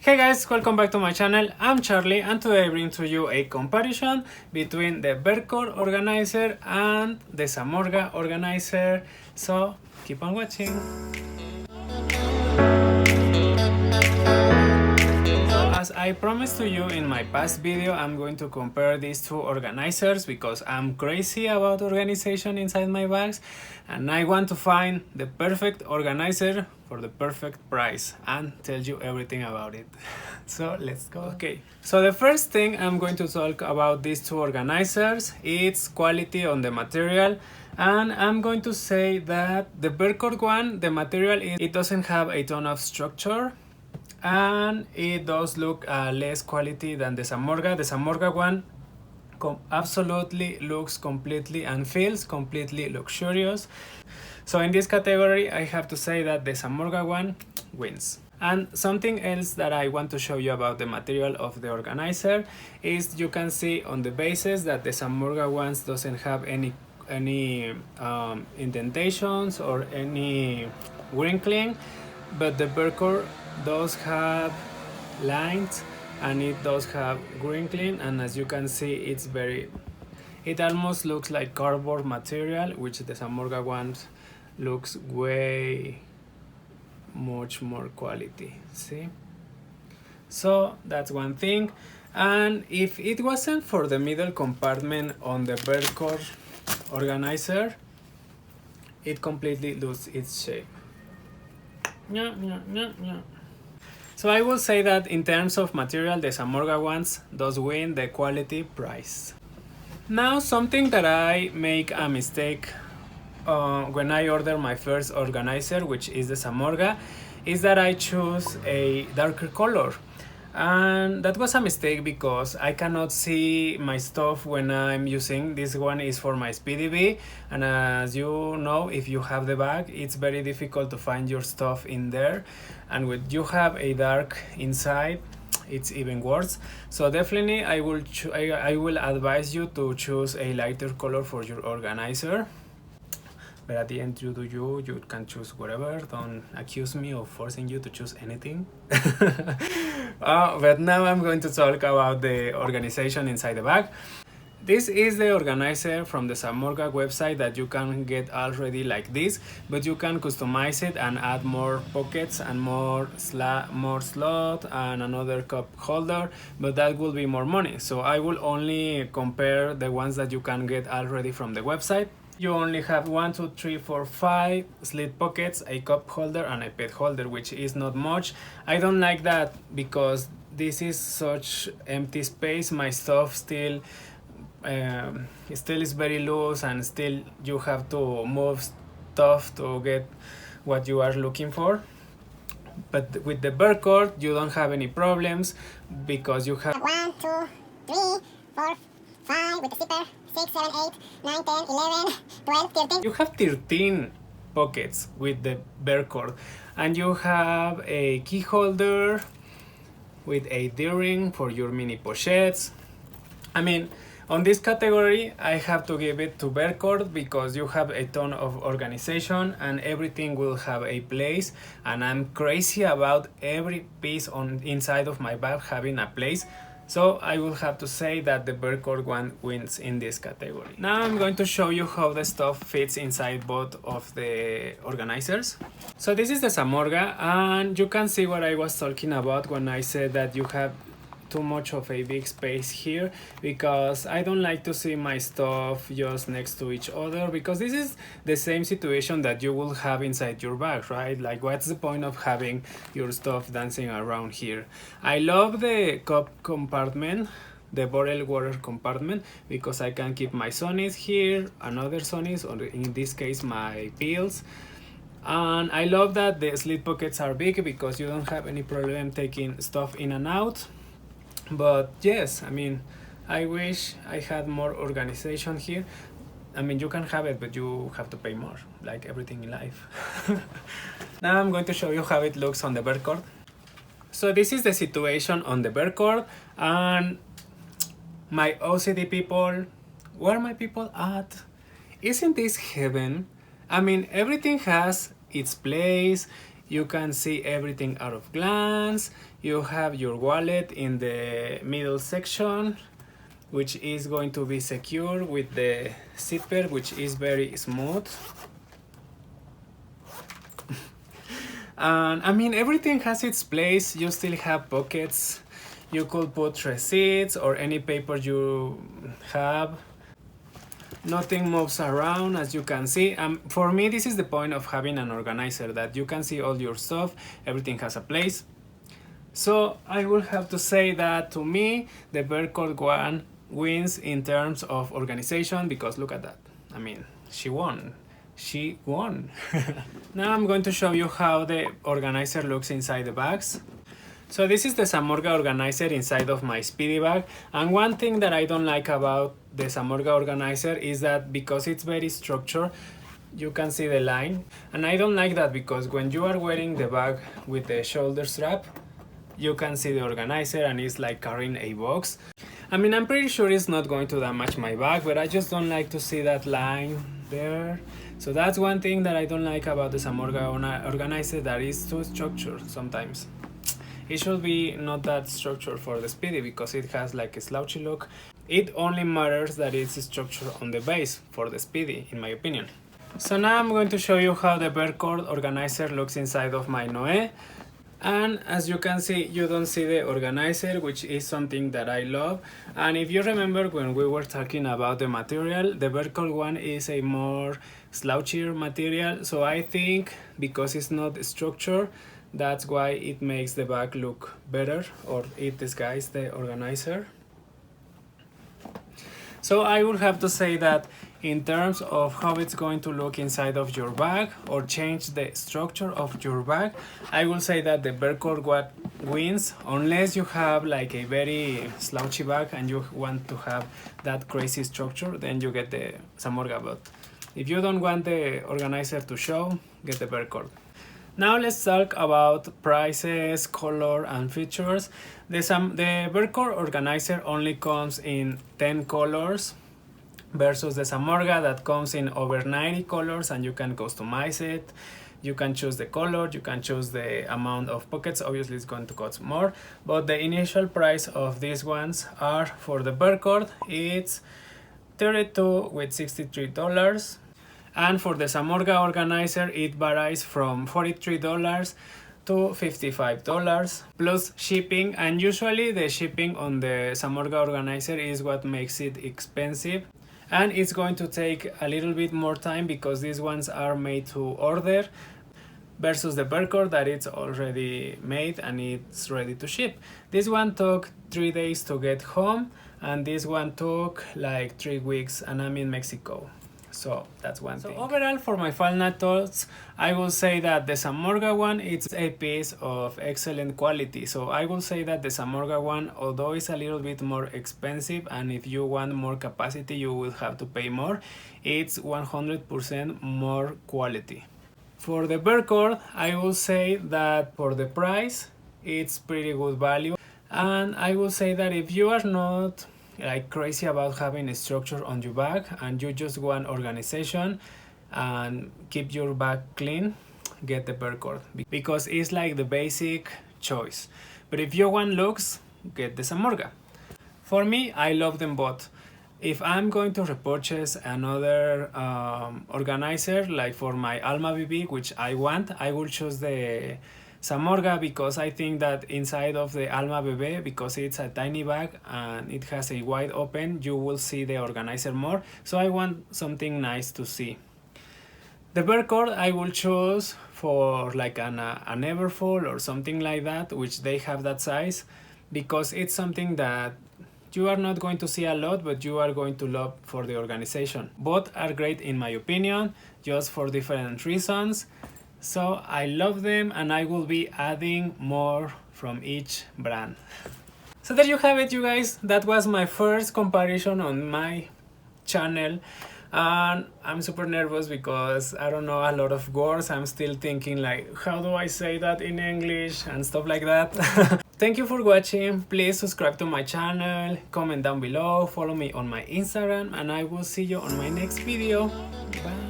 Hey guys, welcome back to my channel. I'm Charlie and today I bring to you a comparison between the Vercord organizer and the Samorga organizer. So keep on watching. As I promised to you in my past video, I'm going to compare these two organizers because I'm crazy about organization inside my bags and I want to find the perfect organizer for the perfect price and tell you everything about it. So let's go. Okay, so the first thing I'm going to talk about these two organizers is quality on the material, and I'm going to say that the Vercord one, the material, it doesn't have a ton of structure and it does look less quality than the Samorga. The Samorga one absolutely looks completely and feels completely luxurious. So in this category I have to say that the Samorga one wins. And something else that I want to show you about the material of the organizer is you can see on the bases that the Samorga ones doesn't have any indentations or any wrinkling, but the Vercord does have lines and it does have wrinkling, and as you can see it almost looks like cardboard material, which the Samorga ones looks way much more quality. See, so that's one thing. And if it wasn't for the middle compartment on the Vercord organizer, it completely loses its shape. So I will say that in terms of material, the Samorga ones does win the quality price. Now, something that I make a mistake when I order my first organizer, which is the Samorga, is that I choose a darker color. And that was a mistake because I cannot see my stuff when I'm using this one. Is for my SpeedyB, and as you know, if you have the bag, it's very difficult to find your stuff in there, and when you have a dark inside, it's even worse. So definitely I will advise you to choose a lighter color for your organizer. But at the end, you can choose whatever. Don't accuse me of forcing you to choose anything. But now I'm going to talk about the organization inside the bag. This is the organizer from the Samorga website that you can get already like this, but you can customize it and add more pockets and more slot and another cup holder, but that will be more money. So I will only compare the ones that you can get already from the website. You only have 1, 2, 3, 4, 5 slit pockets, a cup holder and a pet holder, which is not much. I don't like that because this is such empty space. My stuff still is very loose, and still you have to move stuff to get what you are looking for. But with the Vercord, you don't have any problems because you have 1, 2, 3, 4, 5 with the zipper, 6, 7, 8, 9, 10, 11, 12, 13. You have 13 pockets with the Vercord, and you have a key holder with a D-ring for your mini pochettes. I mean, on this category, I have to give it to Vercord because you have a ton of organization and everything will have a place, and I'm crazy about every piece on inside of my bag having a place. So I will have to say that the Vercord one wins in this category. Now I'm going to show you how the stuff fits inside both of the organizers. So this is the Samorga, and you can see what I was talking about when I said that you have too much of a big space here, because I don't like to see my stuff just next to each other, because this is the same situation that you will have inside your bag, right? Like, what's the point of having your stuff dancing around here? I love the cup compartment, the bottled water compartment, because I can keep my Sony's here, another Sony's, or in this case my pills. And I love that the slit pockets are big because you don't have any problem taking stuff in and out. But yes, I mean, I wish I had more organization here. I mean, you can have it, but you have to pay more, like everything in life. Now I'm going to show you how it looks on the Vercord. So this is the situation on the Vercord, and my OCD people, where are my people at? Isn't this heaven? I mean, everything has its place. You can see everything at a glance. You have your wallet in the middle section, which is going to be secure with the zipper, which is very smooth. And I mean, everything has its place. You still have pockets. You could put receipts or any paper you have. Nothing moves around, as you can see. For me, this is the point of having an organizer, that you can see all your stuff, everything has a place. So I will have to say that to me, the Vercord one wins in terms of organization, because look at that. I mean, she won. She won. Now I'm going to show you how the organizer looks inside the bags. So this is the Samorga organizer inside of my Speedy bag, and one thing that I don't like about the Samorga organizer is that because it's very structured, you can see the line, and I don't like that because when you are wearing the bag with the shoulder strap, you can see the organizer and it's like carrying a box. I mean, I'm pretty sure it's not going to damage my bag, but I just don't like to see that line there. So that's one thing that I don't like about the Samorga organizer, that is too structured sometimes. It should be not that structured for the Speedy because it has like a slouchy look. It only matters that it's structured on the base for the Speedy, in my opinion. So now I'm going to show you how the Vercord organizer looks inside of my Noe. And as you can see, you don't see the organizer, which is something that I love. And if you remember when we were talking about the material, the Vercord one is a more slouchier material. So I think because it's not structured, that's why it makes the bag look better, or it disguises the organizer. So I would have to say that in terms of how it's going to look inside of your bag or change the structure of your bag, I will say that the Vercord wins, unless you have like a very slouchy bag and you want to have that crazy structure, then you get the Samorga. But if you don't want the organizer to show, get the Vercord. Now let's talk about prices, color, and features. The Vercord organizer only comes in 10 colors versus the Samorga that comes in over 90 colors, and you can customize it. You can choose the color, you can choose the amount of pockets. Obviously it's going to cost more, but the initial price of these ones are, for the Vercord, it's $32 with $63. And for the Samorga organizer, it varies from $43 to $55 plus shipping, and usually the shipping on the Samorga organizer is what makes it expensive, and it's going to take a little bit more time because these ones are made to order versus the Vercord that it's already made and it's ready to ship. This one took 3 days to get home, and this one took like 3 weeks, and I'm in Mexico. So that's one thing. Overall, for my final thoughts, I will say that the Samorga one, it's a piece of excellent quality. So I will say that the Samorga one, although it's a little bit more expensive, and if you want more capacity, you will have to pay more, it's 100% more quality. For the Vercord, I will say that for the price, it's pretty good value. And I will say that if you are not like crazy about having a structure on your bag and you just want organization and keep your bag clean, get the Vercord because it's like the basic choice. But if you want looks, get the Samorga. For me, I love them both. If I'm going to repurchase another organizer, like for my Alma BB, which I want, I will choose the Samorga because I think that inside of the Alma BB, because it's a tiny bag and it has a wide open, you will see the organizer more. So I want something nice to see. The Vercord I will choose for like an Everfull or something like that, which they have that size, because it's something that you are not going to see a lot, but you are going to love for the organization. Both are great in my opinion, just for different reasons. So I love them, and I will be adding more from each brand. So there you have it, you guys. That was my first comparison on my channel. And I'm super nervous because I don't know a lot of words. I'm still thinking like, how do I say that in English and stuff like that. Thank you for watching. Please subscribe to my channel, comment down below, follow me on my Instagram, and I will see you on my next video. Bye.